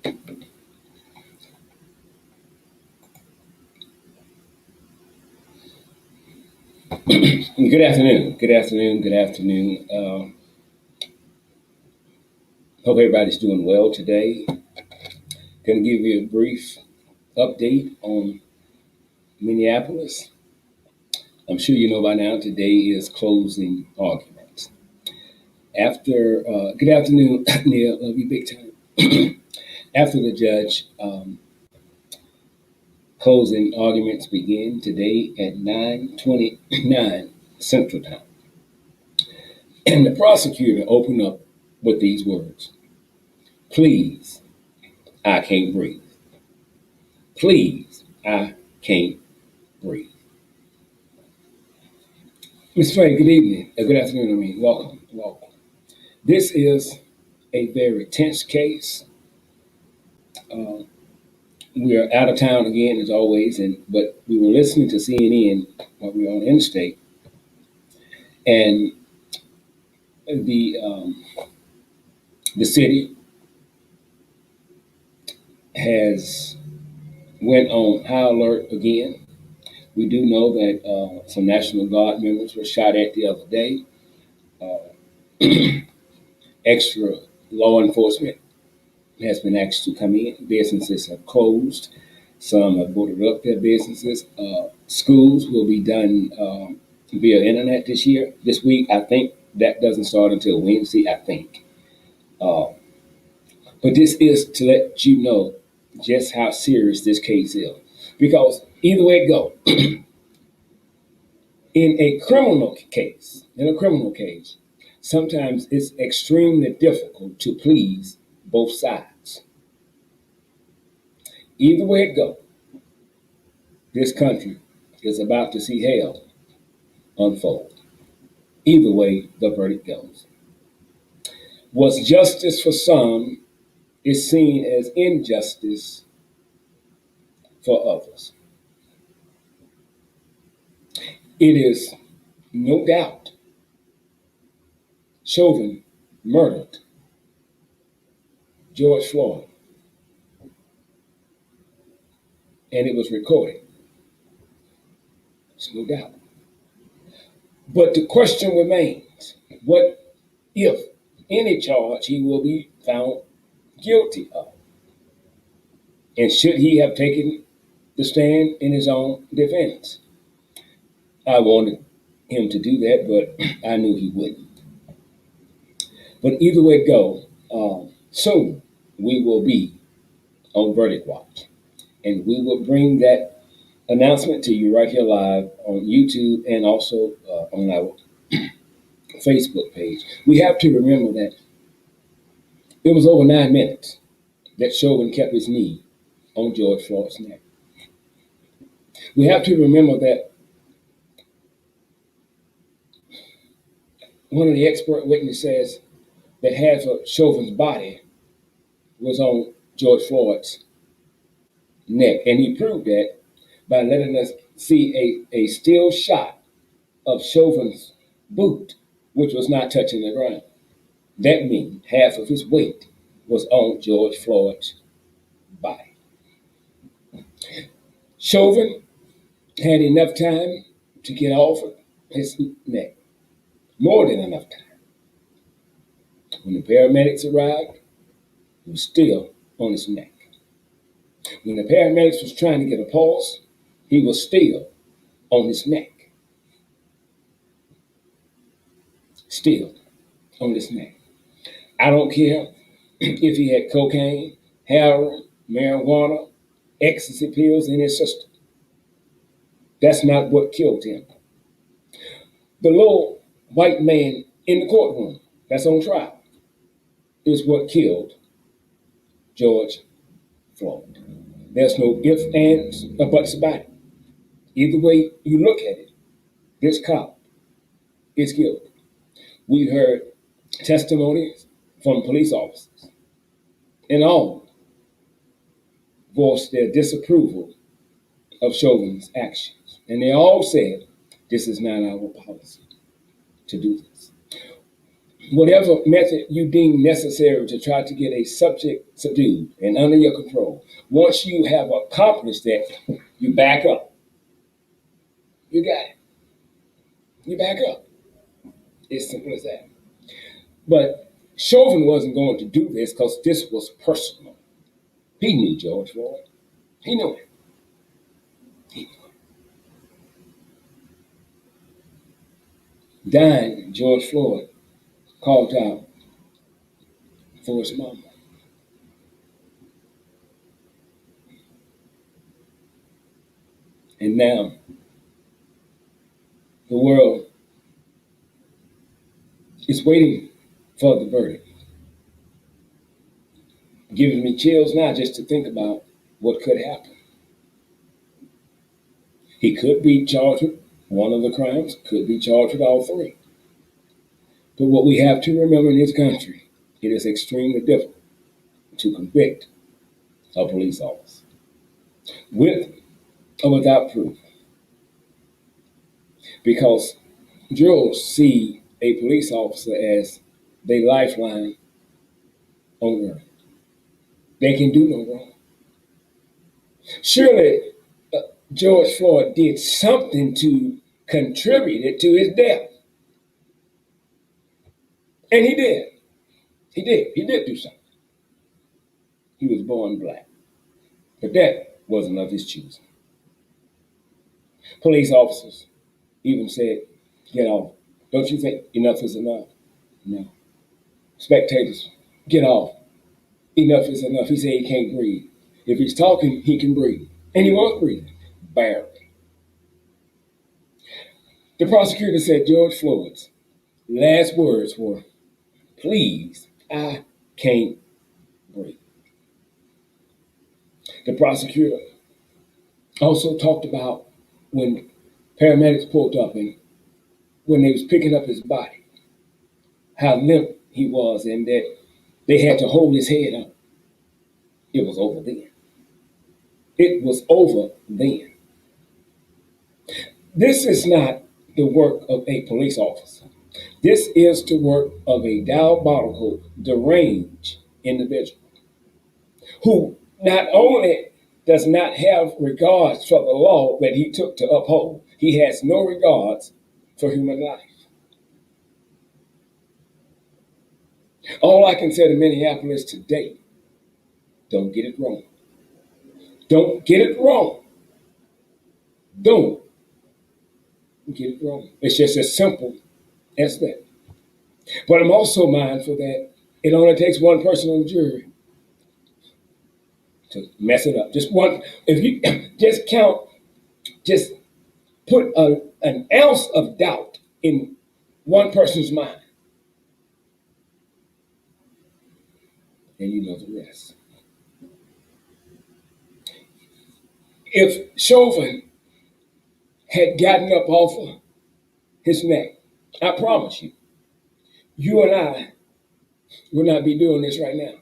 Good afternoon. Good afternoon. Good afternoon. Hope everybody's doing well today. Going to give you a brief update on Minneapolis. I'm sure you know by now today is closing arguments. Good afternoon, Neil. Love you big time. After the judge closing arguments begin today at 9:29 Central Time, and the prosecutor opened up with these words: "Please, I can't breathe. Please, I can't breathe." Mr. Frank, good evening. Good afternoon, Welcome. Welcome. This is a very tense case. Uh, we are out of town again, as always, but we were listening to CNN while we were on the interstate, and the city has went on high alert again. We do know that some National Guard members were shot at the other day. Extra law enforcement has been asked to come in. Businesses have closed. Some have boarded up their businesses. Schools will be done via internet this week. I think that doesn't start until Wednesday, I think. Uh, but this is to let you know just how serious this case is. Because either way it goes, in a criminal case, sometimes it's extremely difficult to please both sides. Either way it goes, this country is about to see hell unfold. Either way the verdict goes. What's justice for some is seen as injustice for others. It is no doubt Chauvin murdered George Floyd, and it was recorded. There's no doubt. But the question remains, what if any charge he will be found guilty of? And should he have taken the stand in his own defense? I wanted him to do that, but I knew he wouldn't. But either way it goes, soon we will be on Verdict Watch. And we will bring that announcement to you right here live on YouTube and also on our Facebook page. We have to remember that it was over 9 minutes that Chauvin kept his knee on George Floyd's neck. We have to remember that one of the expert witnesses says that half of Chauvin's body was on George Floyd's neck. And he proved that by letting us see a still shot of Chauvin's boot, which was not touching the ground. That means half of his weight was on George Floyd's body. Chauvin had enough time to get off of his neck, more than enough time. When the paramedics arrived, he was still on his neck. When the paramedics was trying to get a pulse, he was still on his neck. Still on his neck. I don't care if he had cocaine, heroin, marijuana, ecstasy pills in his system. That's not what killed him. The little white man in the courtroom that's on trial is what killed George Floyd. There's no ifs, ands, or buts about it. Either way you look at it, this cop is guilty. We heard testimonies from police officers, and all voiced their disapproval of Chauvin's actions. And they all said, this is not our policy to do this. whatever method you deem necessary to try to get a subject subdued and under your control. Once you have accomplished that, you back up. You got it. You back up. It's simple as that. But Chauvin wasn't going to do this because this was personal. He knew George Floyd. He knew it. He knew it. Dying, George Floyd called out for his mama. And now the world is waiting for the verdict. Giving me chills now just to think about what could happen. He could be charged with one of the crimes, could be charged with all three. But what we have to remember in this country, it is extremely difficult to convict a police officer with or without proof. Because jurors see a police officer as their lifeline on earth. They can do no wrong. Surely George Floyd did something to contribute to his death. And he did. He did. He did do something. He was born black. But that wasn't of his choosing. Police officers even said, get off. Don't you think enough is enough? No. Spectators, get off. Enough is enough. He said he can't breathe. If he's talking, he can breathe. And he was breathing, barely. The prosecutor said George Floyd's last words were, please, I can't breathe. The prosecutor also talked about when paramedics pulled up and when they was picking up his body, how limp he was and that they had to hold his head up. It was over then. It was over then. This is not the work of a police officer. This is the work of a diabolical, deranged individual who not only does not have regards for the law that he took to uphold, he has no regards for human life. All I can say to Minneapolis today, don't get it wrong. Don't get it wrong. Don't get it wrong. It's just as simple as that. But I'm also mindful that it only takes one person on the jury to mess it up. Just one. If you just count, just put an ounce of doubt in one person's mind, and you know the rest. If Chauvin had gotten up off of his neck, I promise you, you and I would not be doing this right now.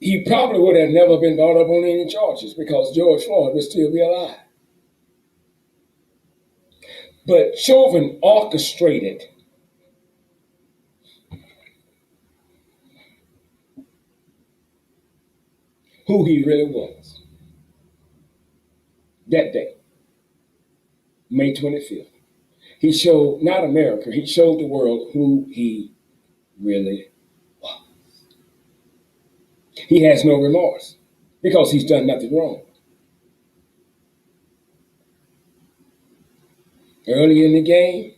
He probably would have never been brought up on any charges because George Floyd would still be alive. But Chauvin orchestrated who he really was that day, May 25th. He showed not America, he showed the world who he really was. He has no remorse because he's done nothing wrong. Early in the game,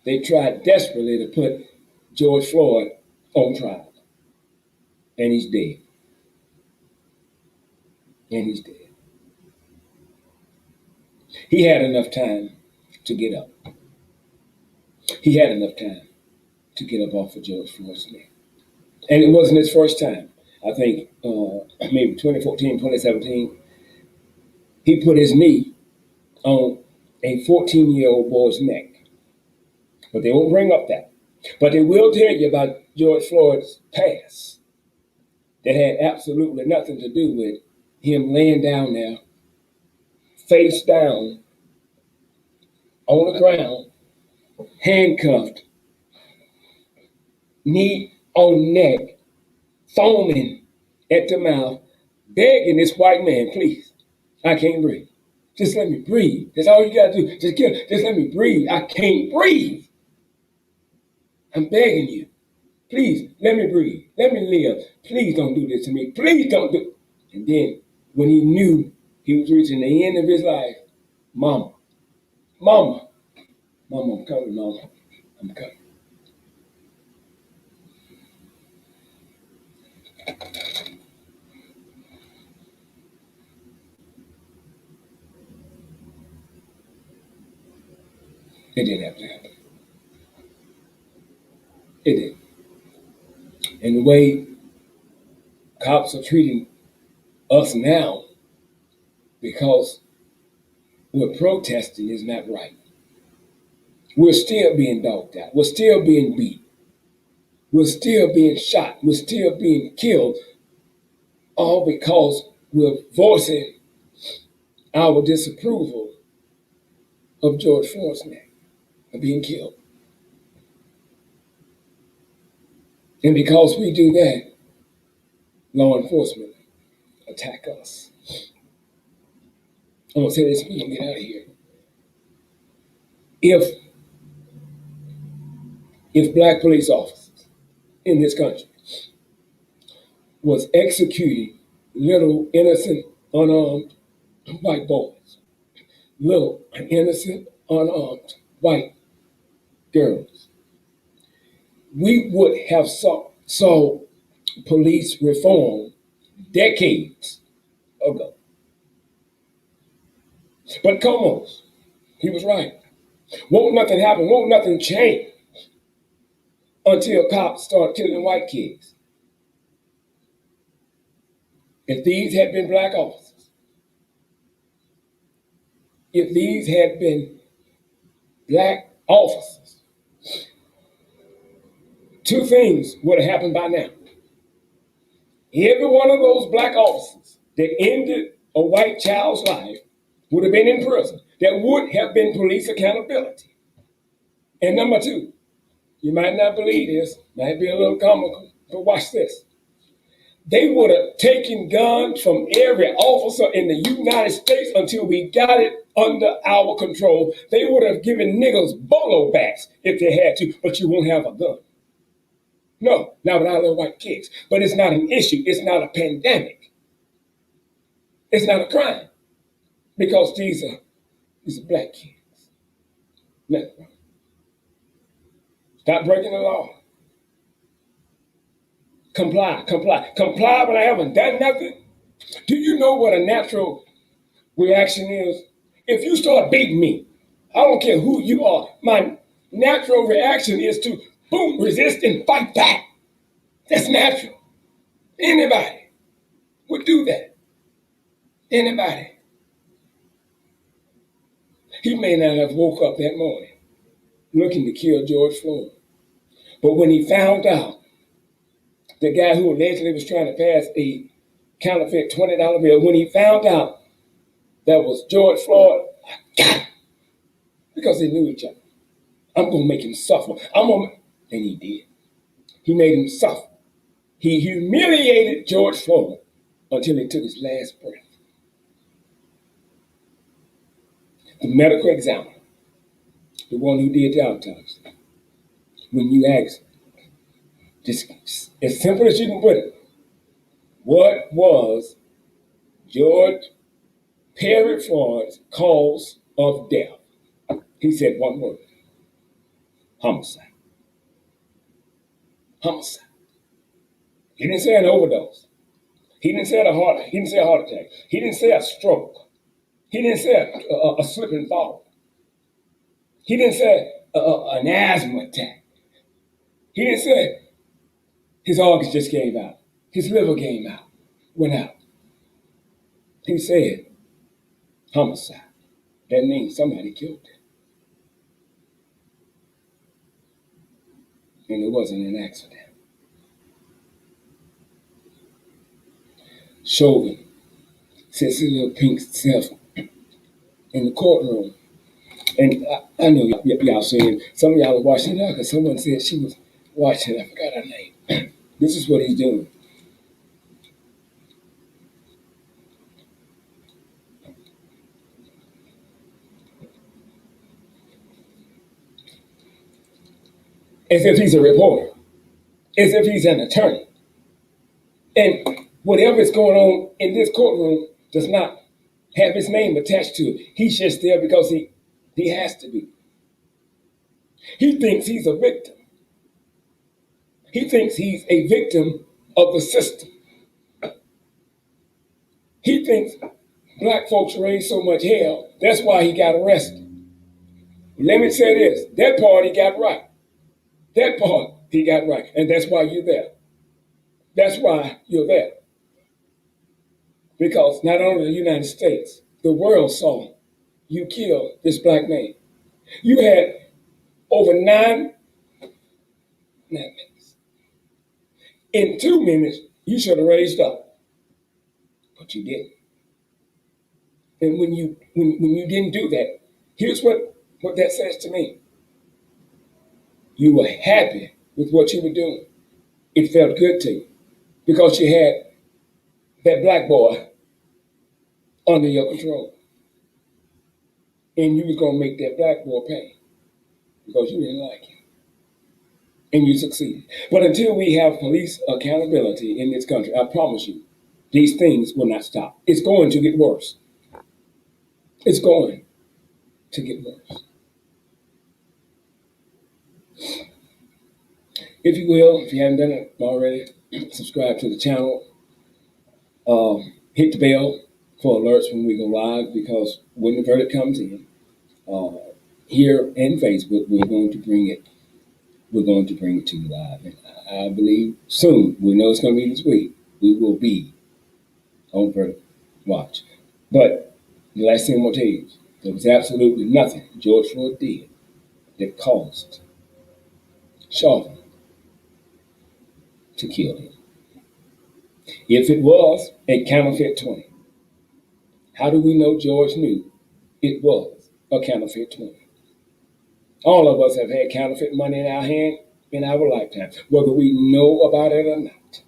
they tried desperately to put George Floyd on trial. And he's dead. And he's dead. He had enough time to get up. He had enough time to get up off of George Floyd's neck. And it wasn't his first time. I think maybe 2014, 2017, he put his knee on a 14-year-old boy's neck. But they won't bring up that. But they will tell you about George Floyd's past that had absolutely nothing to do with him laying down there, face down, on the ground, handcuffed, knee on neck, foaming at the mouth, begging this white man, please, I can't breathe. Just let me breathe. That's all you gotta do. Just let me breathe. I can't breathe. I'm begging you. Please, let me breathe. Let me live. Please don't do this to me. Please don't do. And then when he knew he was reaching the end of his life, Mama, Mama, Mama, I'm coming, Mama. I'm coming. It didn't have to happen. It did. And the way cops are treating us now because we're protesting is not right. We're still being dogged out. We're still being beat. We're still being shot. We're still being killed, all because we're voicing our disapproval of George Floyd's neck of being killed. And because we do that, law enforcement attack us. I'm gonna say this, we can get out of here. If black police officers in this country was executing little innocent, unarmed white boys, little innocent, unarmed white girls, we would have saw police reform decades ago. But Como's, he was right. Won't nothing happen, won't nothing change until cops start killing white kids. If these had been black officers, if these had been black officers, two things would have happened by now. Every one of those black officers that ended a white child's life would have been in prison. There would have been police accountability. And number two, you might not believe this, might be a little comical, but watch this. They would have taken guns from every officer in the United States until we got it under our control. They would have given niggas bolo bats if they had to, but you won't have a gun. No, not with our little white kids. But it's not an issue. It's not a pandemic. It's not a crime because these are black kids. Nothing wrong. Stop breaking the law. Comply when I haven't done nothing. Do you know what a natural reaction is? If you start beating me, I don't care who you are, my natural reaction is to boom, resist and fight back. That's natural. Anybody would do that. Anybody. He may not have woke up that morning looking to kill George Floyd. But when he found out the guy who allegedly was trying to pass a counterfeit $20 bill, when he found out that was George Floyd, I got him. Because they knew each other. I'm going to make him suffer. And he did. He made him suffer. He humiliated George Floyd until he took his last breath. The medical examiner, the one who did the autopsy, when you ask, just as simple as you can put it, what was George Perry Floyd's cause of death? He said one word: homicide. Homicide. He didn't say an overdose. He didn't say a heart attack. He didn't say a stroke. He didn't say a slip and fall. He didn't say an asthma attack. He didn't say his organs just gave out. His liver went out. He said homicide. That means somebody killed him. And it wasn't an accident. Chauvin sits his little pink self in the courtroom. And I know y'all seen it. Some of y'all are watching it now because someone said she was watch it. I forgot her name. This is what he's doing. As if he's a reporter, as if he's an attorney. And whatever is going on in this courtroom does not have his name attached to it. He's just there because he has to be. He thinks he's a victim. He thinks he's a victim of the system. He thinks black folks raised so much hell, that's why he got arrested. Let me say this, that part he got right. That part he got right. And that's why you're there. That's why you're there. Because not only the United States, the world saw you kill this black man. You had over 9 minutes. In 2 minutes, you should have raised up, but you didn't. And when you didn't do that, here's what that says to me. You were happy with what you were doing. It felt good to you because you had that black boy under your control. And you was going to make that black boy pay because you didn't like him. And you succeeded. But until we have police accountability in this country, I promise you, these things will not stop. It's going to get worse. It's going to get worse. If you will, if you haven't done it already, subscribe to the channel. Hit the bell for alerts when we go live, because when the verdict comes in, here in Facebook, we're going to bring it to you live. And I believe soon, we know it's going to be this week, we will be on verdict watch. But the last thing I'm going to tell you, there was absolutely nothing George Floyd did that caused Chauvin to kill him. If it was a counterfeit 20, how do we know George knew it was a counterfeit 20? All of us have had counterfeit money in our hand in our lifetime, whether we know about it or not.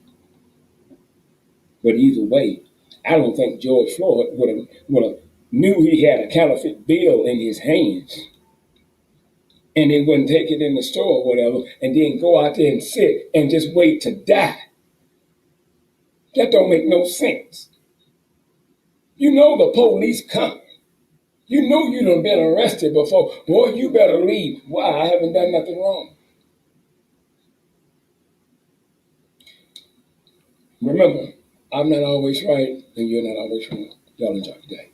But either way, I don't think George Floyd would have knew he had a counterfeit bill in his hand, and he wouldn't take it in the store or whatever, and then go out there and sit and just wait to die. That don't make no sense. You know the police coming. You know you done been arrested before. Boy, you better leave. Why? I haven't done nothing wrong. Remember, I'm not always right, and you're not always wrong. Y'all enjoy the day.